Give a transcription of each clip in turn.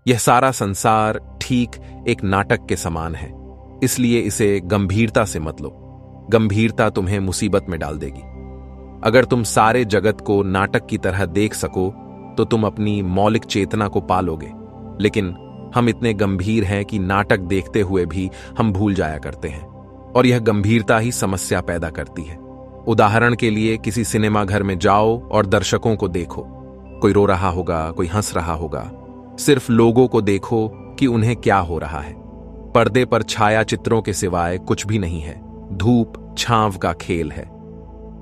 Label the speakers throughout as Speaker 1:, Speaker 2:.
Speaker 1: यह सारा संसार ठीक एक नाटक के समान है, इसलिए इसे गंभीरता से मत लो। गंभीरता तुम्हें मुसीबत में डाल देगी। अगर तुम सारे जगत को नाटक की तरह देख सको तो तुम अपनी मौलिक चेतना को पालोगे, लेकिन हम इतने गंभीर हैं कि नाटक देखते हुए भी हम भूल जाया करते हैं, और यह गंभीरता ही समस्या पैदा करती है। उदाहरण के लिए किसी सिनेमा घर में जाओ और दर्शकों को देखो। कोई रो रहा होगा, कोई हंस रहा होगा। सिर्फ लोगों को देखो कि उन्हें क्या हो रहा है। पर्दे पर छाया चित्रों के सिवाय कुछ भी नहीं है। धूप छांव का खेल है।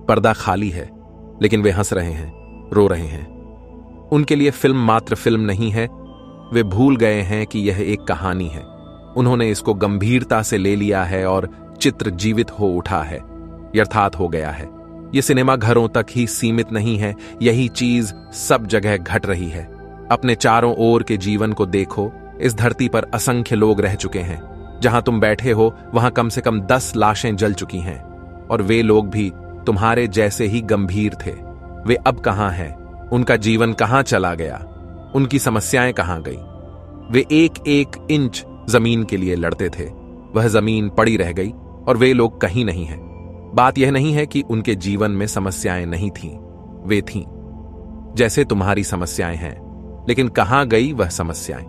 Speaker 1: पर्दा खाली है, लेकिन वे हंस रहे हैं, रो रहे हैं। उनके लिए फिल्म मात्र फिल्म नहीं है। वे भूल गए हैं कि यह एक कहानी है। उन्होंने इसको गंभीरता से ले लिया है और चित्र जीवित हो उठा है, यथार्थ हो गया है। यह सिनेमा घरों तक ही सीमित नहीं है, यही चीज सब जगह घट रही है। अपने चारों ओर के जीवन को देखो। इस धरती पर असंख्य लोग रह चुके हैं। जहां तुम बैठे हो वहां कम से कम 10 लाशें जल चुकी हैं, और वे लोग भी तुम्हारे जैसे ही गंभीर थे। वे अब कहां हैं? उनका जीवन कहां चला गया? उनकी समस्याएं कहां गई? वे एक एक इंच जमीन के लिए लड़ते थे, वह जमीन पड़ी रह गई और वे लोग कहीं नहीं हैं। बात यह नहीं है कि उनके जीवन में समस्याएं नहीं थीं, वे थीं, जैसे तुम्हारी समस्याएं हैं, लेकिन कहां गई वह समस्याएं?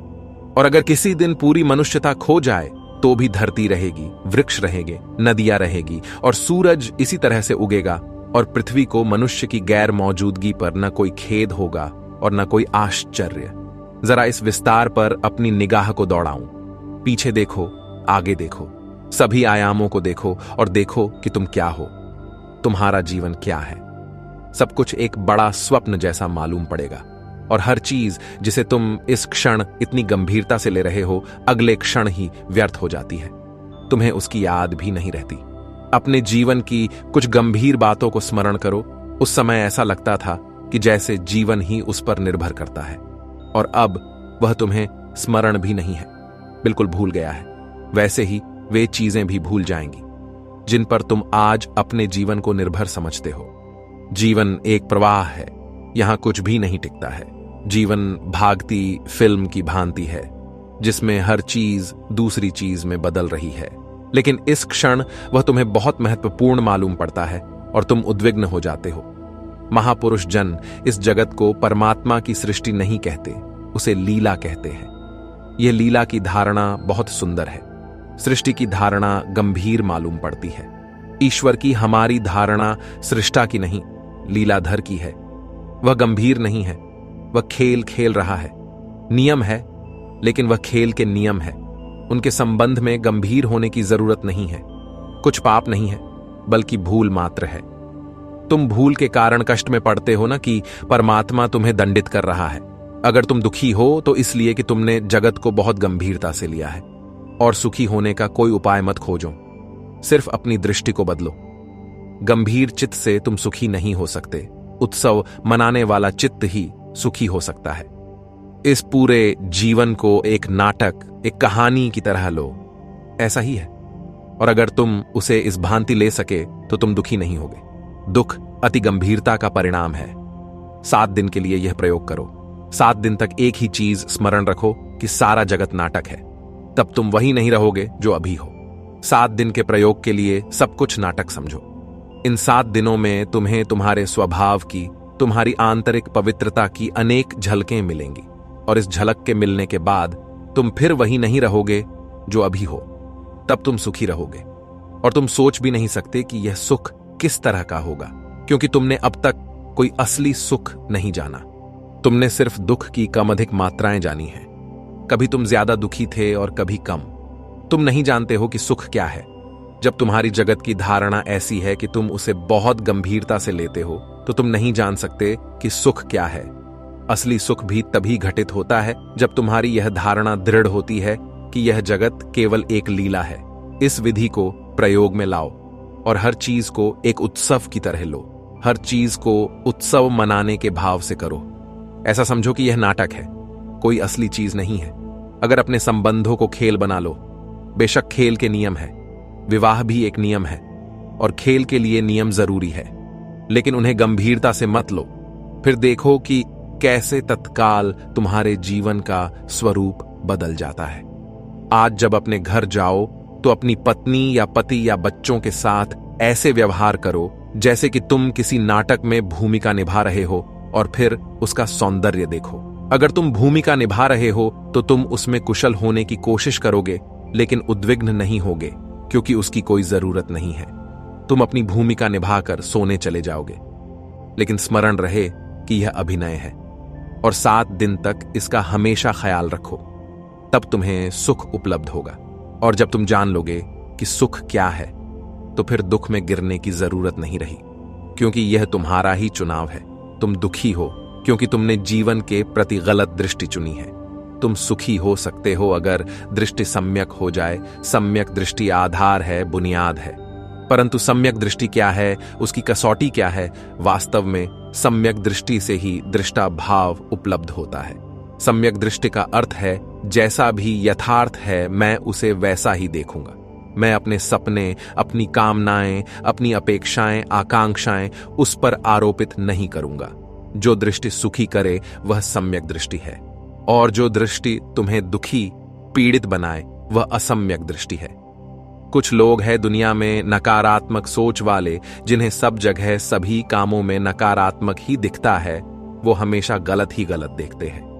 Speaker 1: और अगर किसी दिन पूरी मनुष्यता खो जाए तो भी धरती रहेगी, वृक्ष रहेंगे, नदियां रहेगी, और सूरज इसी तरह से उगेगा, और पृथ्वी को मनुष्य की गैर मौजूदगी पर न कोई खेद होगा और न कोई आश्चर्य। जरा इस विस्तार पर अपनी निगाह को दौड़ाऊं। पीछे देखो, आगे देखो, सभी आयामों को देखो और देखो कि तुम क्या हो, तुम्हारा जीवन क्या है। सब कुछ एक बड़ा स्वप्न जैसा मालूम पड़ेगा, और हर चीज जिसे तुम इस क्षण इतनी गंभीरता से ले रहे हो, अगले क्षण ही व्यर्थ हो जाती है। तुम्हें उसकी याद भी नहीं रहती। अपने जीवन की कुछ गंभीर बातों को स्मरण करो। उस समय ऐसा लगता था कि जैसे जीवन ही उस पर निर्भर करता है, और अब वह तुम्हें स्मरण भी नहीं है, बिल्कुल भूल गया है। वैसे ही वे चीजें भी भूल जाएंगी जिन पर तुम आज अपने जीवन को निर्भर समझते हो। जीवन एक प्रवाह है, यहां कुछ भी नहीं टिकता है। जीवन भागती फिल्म की भांति है, जिसमें हर चीज दूसरी चीज में बदल रही है, लेकिन इस क्षण वह तुम्हें बहुत महत्वपूर्ण मालूम पड़ता है और तुम उद्विग्न हो जाते हो। महापुरुष जन इस जगत को परमात्मा की सृष्टि नहीं कहते, उसे लीला कहते हैं। यह लीला की धारणा बहुत सुंदर है। सृष्टि की धारणा गंभीर मालूम पड़ती है। ईश्वर की हमारी धारणा सृष्टा की नहीं, लीलाधर की है। वह गंभीर नहीं है, वह खेल खेल रहा है। नियम है, लेकिन वह खेल के नियम है। उनके संबंध में गंभीर होने की जरूरत नहीं है। कुछ पाप नहीं है, बल्कि भूल मात्र है। तुम भूल के कारण कष्ट में पड़ते हो ना, कि परमात्मा तुम्हें दंडित कर रहा है। अगर तुम दुखी हो तो इसलिए कि तुमने जगत को बहुत गंभीरता से लिया है। और सुखी होने का कोई उपाय मत खोजो, सिर्फ अपनी दृष्टि को बदलो। गंभीर चित्त से तुम सुखी नहीं हो सकते। उत्सव मनाने वाला चित्त ही सुखी हो सकता है। इस पूरे जीवन को एक नाटक, एक कहानी की तरह लो, ऐसा ही है। और अगर तुम उसे इस भांति ले सके तो तुम दुखी नहीं होगे। दुख अति गंभीरता का परिणाम है। 7 दिन के लिए यह प्रयोग करो। 7 दिन तक एक ही चीज स्मरण रखो कि सारा जगत नाटक है। तब तुम वही नहीं रहोगे जो अभी हो। 7 दिन के प्रयोग के लिए सब कुछ नाटक समझो। इन 7 दिनों में तुम्हें तुम्हारे स्वभाव की, तुम्हारी आंतरिक पवित्रता की अनेक झलकें मिलेंगी, और इस झलक के मिलने के बाद तुम फिर वही नहीं रहोगे जो अभी हो। तब तुम सुखी रहोगे, और तुम सोच भी नहीं सकते कि यह सुख किस तरह का होगा, क्योंकि तुमने अब तक कोई असली सुख नहीं जाना। तुमने सिर्फ दुख की कम अधिक मात्राएं जानी हैं। कभी तुम ज्यादा दुखी थे और कभी कम। तुम नहीं जानते हो कि सुख क्या है। जब तुम्हारी जगत की धारणा ऐसी है कि तुम उसे बहुत गंभीरता से लेते हो, तो तुम नहीं जान सकते कि सुख क्या है। असली सुख भी तभी घटित होता है जब तुम्हारी यह धारणा दृढ़ होती है कि यह जगत केवल एक लीला है। इस विधि को प्रयोग में लाओ और हर चीज को एक उत्सव की तरह लो। हर चीज को उत्सव मनाने के भाव से करो। ऐसा समझो कि यह नाटक है, कोई असली चीज नहीं है। अगर अपने संबंधों को खेल बना लो, बेशक खेल के नियम है, विवाह भी एक नियम है और खेल के लिए नियम जरूरी है, लेकिन उन्हें गंभीरता से मत लो। फिर देखो कि कैसे तत्काल तुम्हारे जीवन का स्वरूप बदल जाता है। आज जब अपने घर जाओ तो अपनी पत्नी या पति या बच्चों के साथ ऐसे व्यवहार करो जैसे कि तुम किसी नाटक में भूमिका निभा रहे हो और फिर उसका सौंदर्य देखो। अगर तुम भूमिका निभा रहे हो तो तुम उसमें कुशल होने की कोशिश करोगे, लेकिन उद्विग्न नहीं होगे क्योंकि उसकी कोई जरूरत नहीं है। तुम अपनी भूमिका निभाकर सोने चले जाओगे, लेकिन स्मरण रहे कि यह अभिनय है और 7 दिन तक इसका हमेशा ख्याल रखो। तब तुम्हें सुख उपलब्ध होगा, और जब तुम जान लोगे कि सुख क्या है तो फिर दुख में गिरने की जरूरत नहीं रही, क्योंकि यह तुम्हारा ही चुनाव है। तुम दुखी हो क्योंकि तुमने जीवन के प्रति गलत दृष्टि चुनी है। तुम सुखी हो सकते हो अगर दृष्टि सम्यक हो जाए। सम्यक दृष्टि आधार है, बुनियाद है। परंतु सम्यक दृष्टि क्या है, उसकी कसौटी क्या है? वास्तव में सम्यक दृष्टि से ही दृष्टा भाव उपलब्ध होता है। सम्यक दृष्टि का अर्थ है जैसा भी यथार्थ है मैं उसे वैसा ही देखूंगा। मैं अपने सपने, अपनी कामनाएं, अपनी अपेक्षाएं, आकांक्षाएं उस पर आरोपित नहीं करूंगा। जो दृष्टि सुखी करे वह सम्यक दृष्टि है, और जो दृष्टि तुम्हें दुखी, पीड़ित बनाए वह असम्यक दृष्टि है। कुछ लोग हैं दुनिया में नकारात्मक सोच वाले, जिन्हें सब जगह सभी कामों में नकारात्मक ही दिखता है। वो हमेशा गलत ही गलत देखते हैं।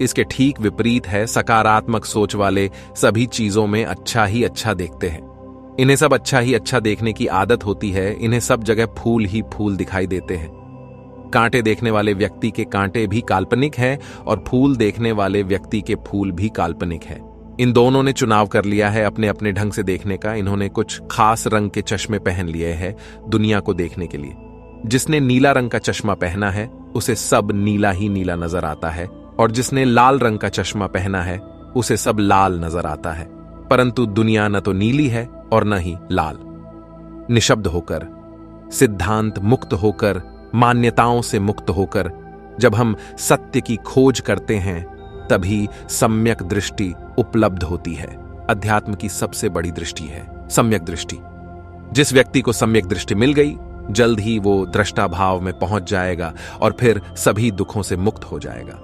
Speaker 1: इसके ठीक विपरीत है सकारात्मक सोच वाले, सभी चीजों में अच्छा ही अच्छा देखते हैं। इन्हें सब अच्छा ही अच्छा देखने की आदत होती है। इन्हें सब जगह फूल ही फूल दिखाई देते हैं। कांटे देखने वाले व्यक्ति के कांटे भी काल्पनिक हैं और फूल देखने वाले व्यक्ति के फूल भी काल्पनिक हैं। इन दोनों ने चुनाव कर लिया है अपने अपने ढंग से देखने का। इन्होंने कुछ खास रंग के चश्मे पहन लिए हैं दुनिया को देखने के लिए। जिसने नीला रंग का चश्मा पहना है उसे सब नीला ही नीला नजर आता है, और जिसने लाल रंग का चश्मा पहना है उसे सब लाल नजर आता है। परंतु दुनिया न तो नीली है और न ही लाल। निशब्द होकर, सिद्धांत मुक्त होकर, मान्यताओं से मुक्त होकर जब हम सत्य की खोज करते हैं तभी सम्यक दृष्टि उपलब्ध होती है। अध्यात्म की सबसे बड़ी दृष्टि है सम्यक दृष्टि। जिस व्यक्ति को सम्यक दृष्टि मिल गई, जल्द ही वो दृष्टा भाव में पहुंच जाएगा और फिर सभी दुखों से मुक्त हो जाएगा।